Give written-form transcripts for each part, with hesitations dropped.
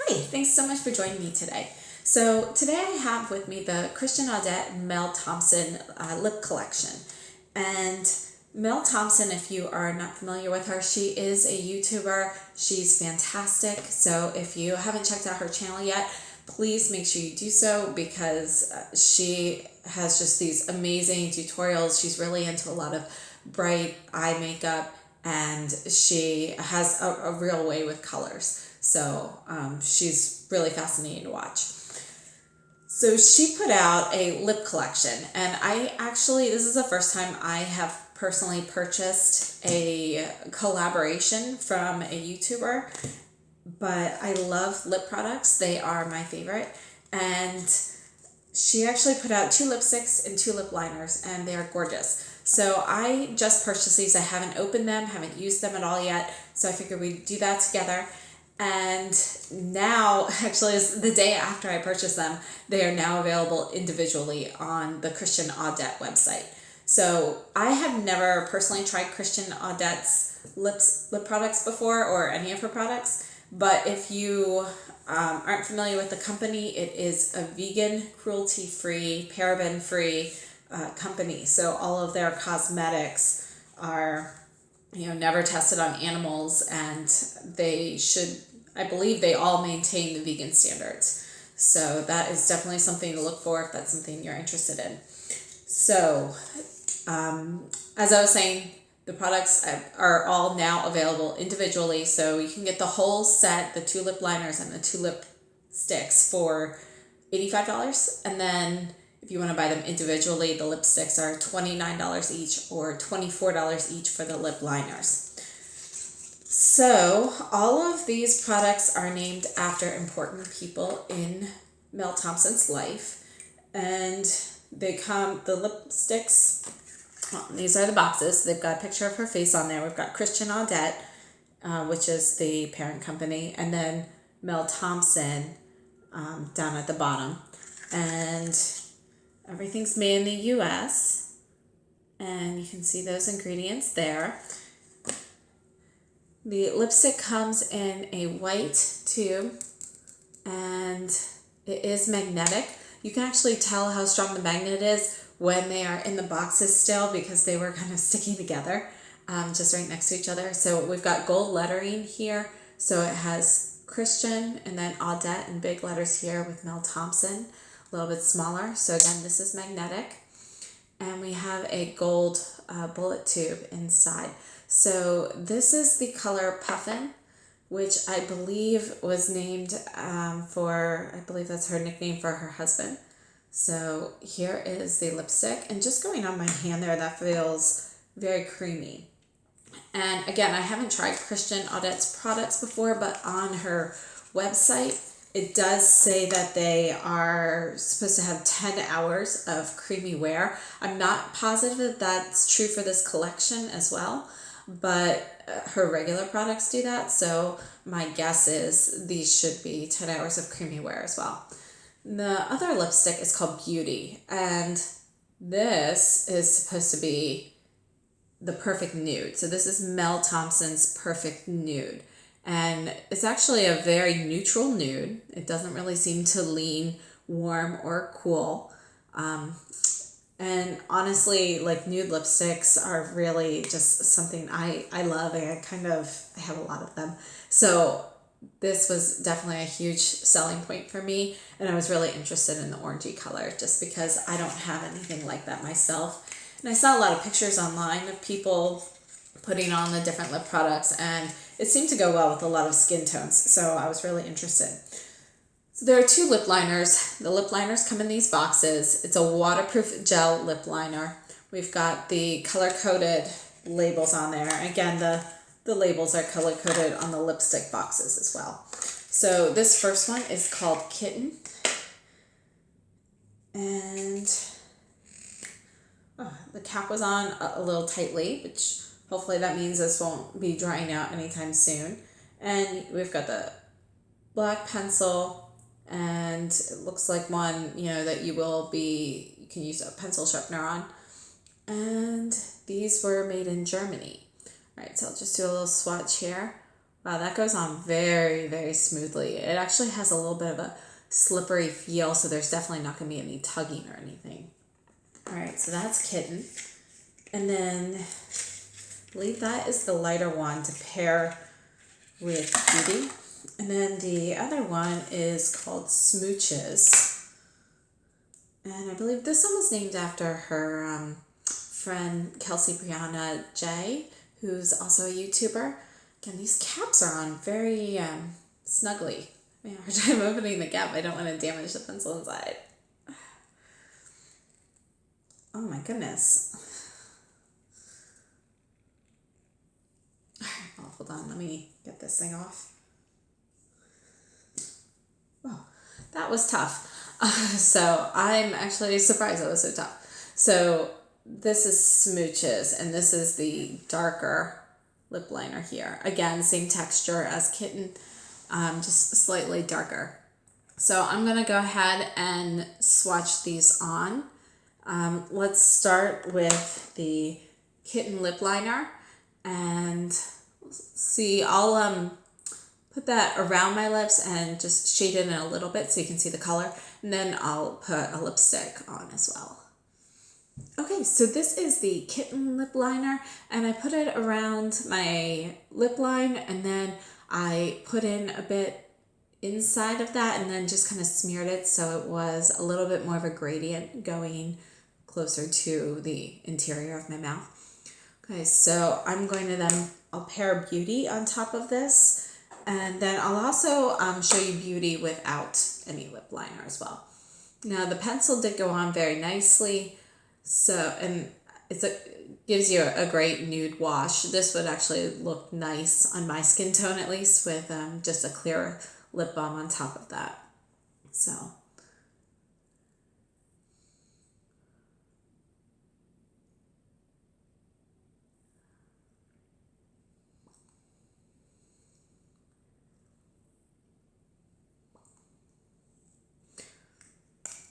Hi, thanks so much for joining me today. So today I have with me the Christian Audette Mel Thompson Lip Collection. And Mel Thompson, if you are not familiar with her, she is a YouTuber. She's fantastic. So if you haven't checked out her channel yet, please make sure you do so because she has just these amazing tutorials. She's really into a lot of bright eye makeup and she has a real way with colors. So she's really fascinating to watch. So she put out a lip collection, and this is the first time I have personally purchased a collaboration from a YouTuber, but I love lip products. They are my favorite. And she actually put out 2 lipsticks and 2 lip liners, and they are gorgeous. So I just purchased these. I haven't opened them, haven't used them at all yet. So I figured we'd do that together. And now, actually, it's the day after I purchased them, they are now available individually on the Christian Audette website. So I have never personally tried Christian Audette's lip products before, or any of her products. But if you aren't familiar with the company, it is a vegan, cruelty-free, paraben-free company. So all of their cosmetics are never tested on animals, and I believe they all maintain the vegan standards. So that is definitely something to look for if that's something you're interested in. So, as I was saying, the products are all now available individually, so you can get the whole set, the 2 lip liners and the 2 lip sticks for $85, and then if you want to buy them individually, the lipsticks are $29 each or $24 each for the lip liners. So all of these products are named after important people in Mel Thompson's life. And the lipsticks, these are the boxes. They've got a picture of her face on there. We've got Christian Audette, which is the parent company, and then Mel Thompson down at the bottom. And everything's made in the U.S., and you can see those ingredients there. The lipstick comes in a white tube, and it is magnetic. You can actually tell how strong the magnet is when they are in the boxes still because they were kind of sticking together, just right next to each other. So we've got gold lettering here. So it has Christian and then Audette in big letters here with Mel Thompson, a little bit smaller. So again, this is magnetic. And we have a gold bullet tube inside. So this is the color Puffin, which I believe was named I believe that's her nickname for her husband. So here is the lipstick. And just going on my hand there, that feels very creamy. And again, I haven't tried Christian Audette's products before, but on her website, it does say that they are supposed to have 10 hours of creamy wear. I'm not positive that that's true for this collection as well, but her regular products do that. So my guess is these should be 10 hours of creamy wear as well. The other lipstick is called Beauty, and this is supposed to be the perfect nude. So this is Mel Thompson's perfect nude. And it's actually a very neutral nude. It doesn't really seem to lean warm or cool. And honestly, like nude lipsticks are really just something I love. I have a lot of them. So this was definitely a huge selling point for me. And I was really interested in the orangey color just because I don't have anything like that myself. And I saw a lot of pictures online of people putting on the different lip products, and it seemed to go well with a lot of skin tones, so I was really interested. So there are 2 lip liners. The lip liners come in these boxes. It's a waterproof gel lip liner. We've got the color-coded labels on there. Again, the labels are color-coded on the lipstick boxes as well. So this first one is called Kitten. And the cap was on a little tightly, which hopefully that means this won't be drying out anytime soon. And we've got the black pencil, and it looks like one, that you can use a pencil sharpener on. And these were made in Germany. All right, so I'll just do a little swatch here Wow, that goes on very, very smoothly. It actually has a little bit of a slippery feel, so there's definitely not going to be any tugging or anything. All right, so that's Kitten. And then I believe that is the lighter one to pair with Beauty. And then the other one is called Smooches. And I believe this one was named after her friend Kelsey Brianna J, who's also a YouTuber. Again, these caps are on very snugly. I have a hard time opening the cap. I don't want to damage the pencil inside. Oh my goodness. All right, well, hold on. Let me get this thing off. Oh, that was tough. So I'm actually surprised that was so tough. So this is Smooches, and this is the darker lip liner here. Again, same texture as Kitten, just slightly darker. So I'm going to go ahead and swatch these on. Let's start with the Kitten lip liner, and see, I'll put that around my lips and just shade it in a little bit so you can see the color, and then I'll put a lipstick on as well. Okay, so this is the Kitten lip liner, and I put it around my lip line, and then I put in a bit inside of that, and then just kind of smeared it so it was a little bit more of a gradient going closer to the interior of my mouth. Okay, so I'm going to then, I'll pair Beauty on top of this, and then I'll also show you Beauty without any lip liner as well. Now the pencil did go on very nicely, so, and gives you a great nude wash. This would actually look nice on my skin tone, at least, with just a clear lip balm on top of that. So.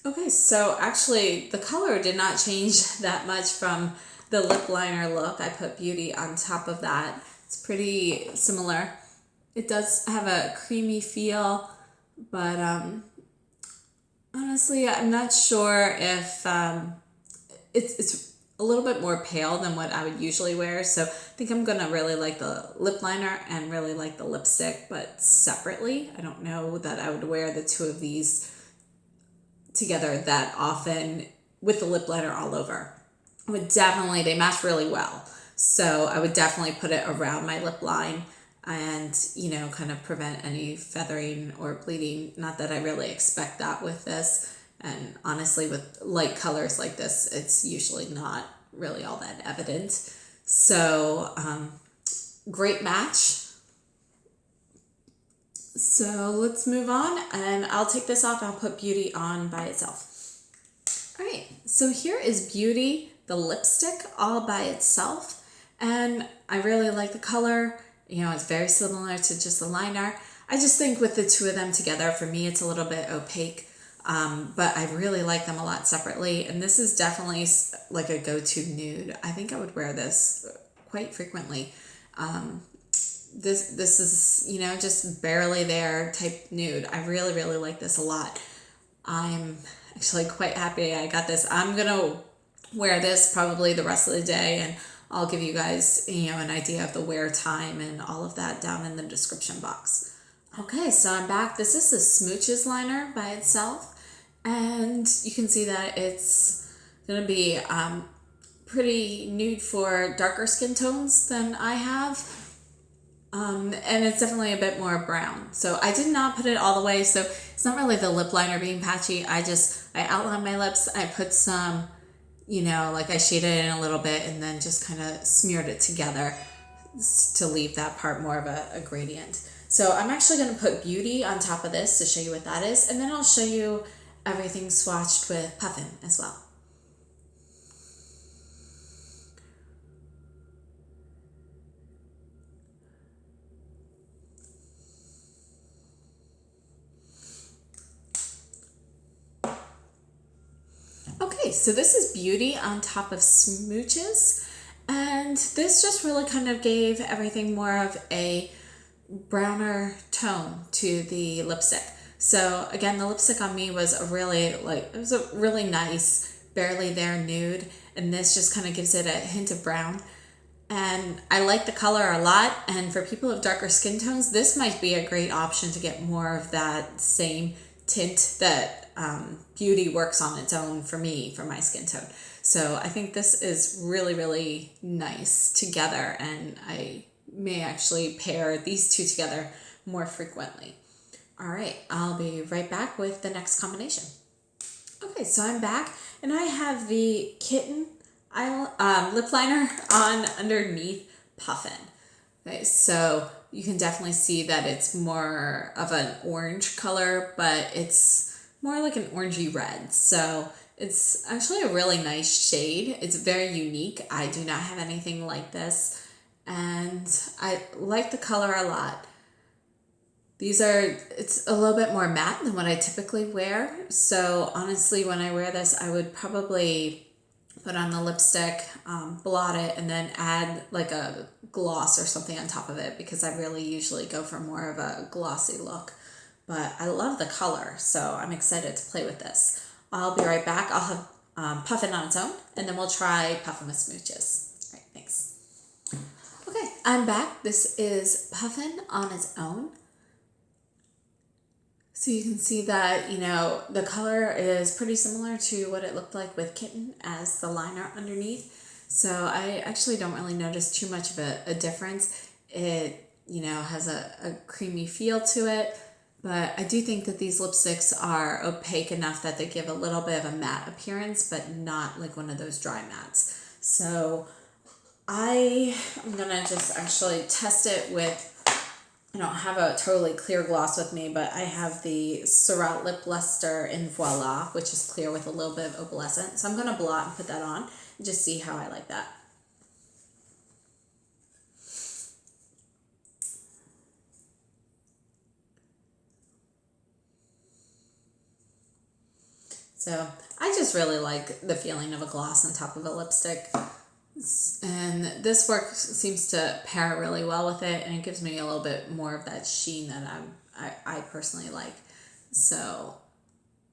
Okay, so actually the color did not change that much from the lip liner look. I put Beauty on top of that. It's pretty similar. It does have a creamy feel, but honestly, I'm not sure if it's a little bit more pale than what I would usually wear. So I think I'm gonna really like the lip liner and really like the lipstick, but separately. I don't know that I would wear the two of these together that often with the lip liner all over. I would definitely, they match really well. So I would definitely put it around my lip line and, you know, kind of prevent any feathering or bleeding. Not that I really expect that with this. And honestly, with light colors like this, it's usually not really all that evident. So great match. So let's move on, and I'll take this off and I'll put Beauty on by itself. All right, so here is Beauty, the lipstick, all by itself. And I really like the color. You know, it's very similar to just the liner. I just think with the two of them together, for me, it's a little bit opaque. But I really like them a lot separately. And this is definitely like a go-to nude. I think I would wear this quite frequently. This is, you know, just barely there type nude. I really, really like this a lot. I'm actually quite happy I got this. I'm going to wear this probably the rest of the day, and I'll give you guys, you know, an idea of the wear time and all of that down in the description box. Okay, so I'm back. This is the Smooches liner by itself, and you can see that it's going to be pretty nude for darker skin tones than I have. And it's definitely a bit more brown. So I did not put it all the way. So it's not really the lip liner being patchy. I outlined my lips. I put some, you know, like I shaded it in a little bit and then just kind of smeared it together to leave that part more of a gradient. So I'm actually going to put Beauty on top of this to show you what that is. And then I'll show you everything swatched with Puffin as well. Okay, so this is Beauty on top of Smooches, and this just really kind of gave everything more of a browner tone to the lipstick. So again, the lipstick on me was a really nice, barely there nude, and this just kind of gives it a hint of brown. And I like the color a lot, and for people with darker skin tones, this might be a great option to get more of that same tint that Beauty works on its own for me, for my skin tone. So I think this is really, really nice together, and I may actually pair these two together more frequently. All right, I'll be right back with the next combination. Okay, so I'm back, and I have the Kitten lip liner on underneath Puffin. Okay, so you can definitely see that it's more of an orange color, but it's more like an orangey red. So it's actually a really nice shade. It's very unique. I do not have anything like this, and I like the color a lot. It's a little bit more matte than what I typically wear. So honestly, when I wear this, I would probably put on the lipstick, blot it, and then add like a gloss or something on top of it, because I really usually go for more of a glossy look. But I love the color, so I'm excited to play with this. I'll be right back. I'll have Puffin on its own, and then we'll try Puffin with Smooches. All right, thanks. Okay, I'm back. This is Puffin on its own. So you can see that, the color is pretty similar to what it looked like with Kitten as the liner underneath. So I actually don't really notice too much of a difference. It, has a creamy feel to it, but I do think that these lipsticks are opaque enough that they give a little bit of a matte appearance, but not like one of those dry mattes. So I'm gonna just actually test it with, I don't have a totally clear gloss with me, but I have the Surratt Lip Luster in Voila, which is clear with a little bit of opalescent. So I'm going to blot and put that on and just see how I like that. So I just really like the feeling of a gloss on top of a lipstick. And this work seems to pair really well with it, and it gives me a little bit more of that sheen that I personally like. So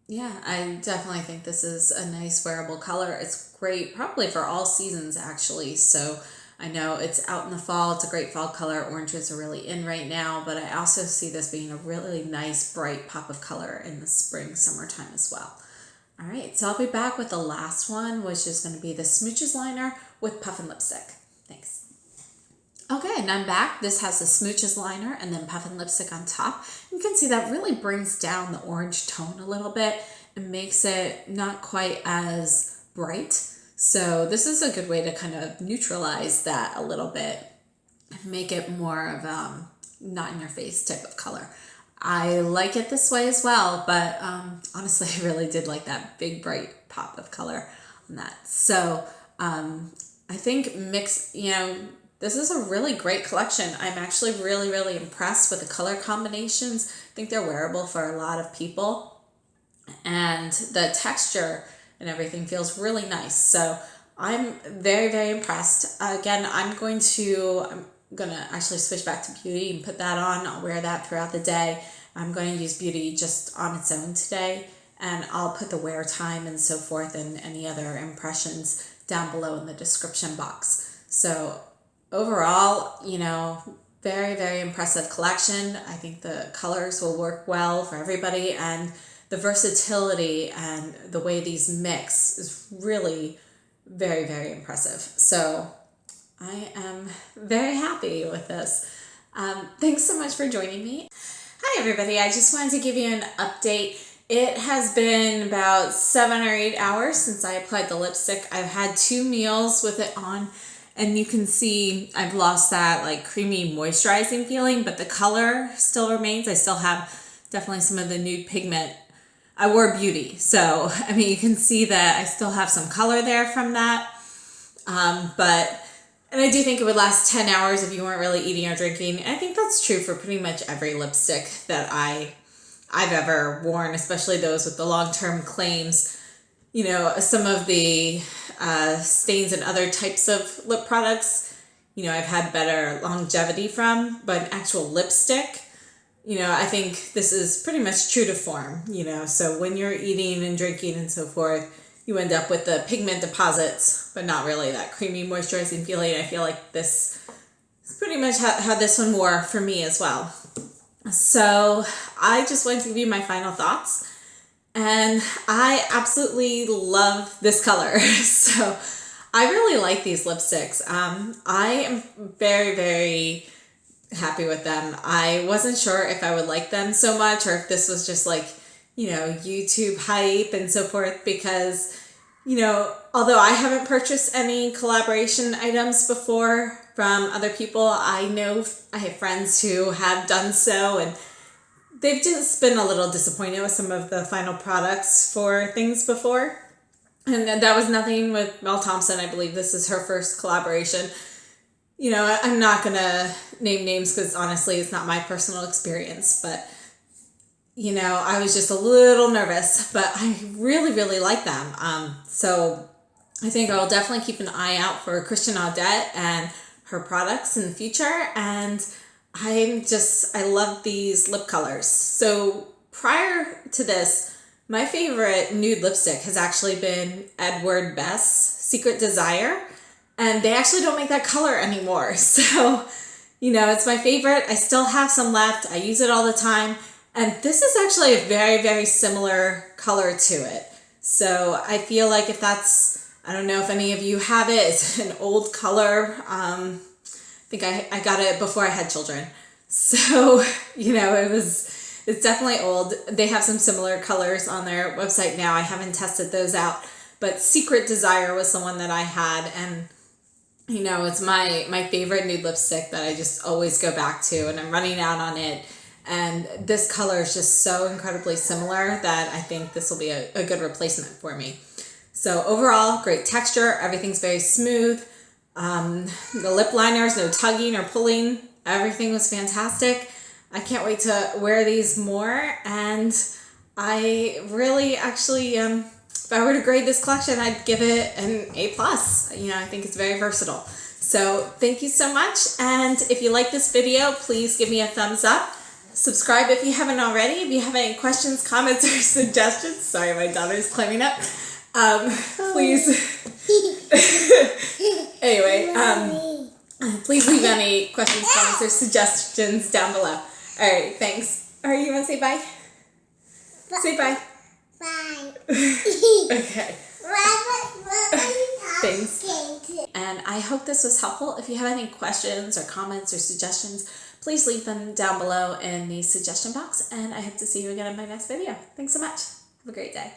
yeah, I definitely think this is a nice wearable color. It's great probably for all seasons actually. So I know it's out in the fall. It's a great fall color. Oranges are really in right now, but I also see this being a really nice bright pop of color in the spring, summertime as well. All right, so I'll be back with the last one, which is going to be the Smooches liner with Puffin lipstick. Thanks. Okay, and I'm back. This has the Smooches liner and then Puffin lipstick on top. You can see that really brings down the orange tone a little bit and makes it not quite as bright. So this is a good way to kind of neutralize that a little bit and make it more of not in your face type of color. I like it this way as well, but honestly, I really did like that big bright pop of color on that. So I think this is a really great collection. I'm actually really, really impressed with the color combinations. I think they're wearable for a lot of people, and the texture and everything feels really nice. So I'm very, very impressed. Again, I'm gonna actually switch back to Beauty and put that on. I'll wear that throughout the day. I'm going to use Beauty just on its own today, and I'll put the wear time and so forth and any other impressions down below in the description box. So overall, very, very impressive collection. I think the colors will work well for everybody, and the versatility and the way these mix is really very, very impressive. So I am very happy with this. Thanks so much for joining me. Hi everybody, I just wanted to give you an update. It has been about 7 or 8 hours since I applied the lipstick. I've had 2 meals with it on, and you can see I've lost that like creamy moisturizing feeling, but the color still remains. I still have definitely some of the nude pigment. I wore Beauty, so you can see that I still have some color there from that, and I do think it would last 10 hours if you weren't really eating or drinking. And I think that's true for pretty much every lipstick that I've ever worn, especially those with the long-term claims. Some of the stains and other types of lip products, I've had better longevity from, but an actual lipstick, I think this is pretty much true to form, so when you're eating and drinking and so forth, you end up with the pigment deposits, but not really that creamy moisturizing feeling. I feel like this is pretty much how this one wore for me as well. So I just wanted to give you my final thoughts. And I absolutely love this color. So I really like these lipsticks. I am very, very happy with them. I wasn't sure if I would like them so much or if this was just like, YouTube hype and so forth because, although I haven't purchased any collaboration items before from other people, I know I have friends who have done so and they've just been a little disappointed with some of the final products for things before. And that was nothing with Mel Thompson. I believe this is her first collaboration. I'm not going to name names because honestly, it's not my personal experience. But, I was just a little nervous. But I really, really like them. So I think I'll definitely keep an eye out for Christian Audette and her products in the future. And I love these lip colors. So prior to this, my favorite nude lipstick has actually been Edward Best's Secret Desire. And they actually don't make that color anymore. So, it's my favorite. I still have some left. I use it all the time. And this is actually a very, very similar color to it. So I feel like if I don't know if any of you have it, it's an old color. I think I got it before I had children. So, it's definitely old. They have some similar colors on their website now. I haven't tested those out. But Secret Desire was the one that I had. And, it's my favorite nude lipstick that I just always go back to. And I'm running out on it. And this color is just so incredibly similar that I think this will be a good replacement for me. So overall, great texture. Everything's very smooth. The lip liners, no tugging or pulling. Everything was fantastic. I can't wait to wear these more. And I really actually, if I were to grade this collection, I'd give it an A+. I think it's very versatile. So thank you so much. And if you like this video, please give me a thumbs up. Subscribe if you haven't already. If you have any questions, comments, or suggestions. Sorry, my daughter's climbing up. Please. Anyway, please leave any questions, comments, or suggestions down below. All right, thanks. All right, you want to say bye? Say bye. Bye. Okay. Thanks. And I hope this was helpful. If you have any questions or comments or suggestions, please leave them down below in the suggestion box. And I hope to see you again in my next video. Thanks so much. Have a great day.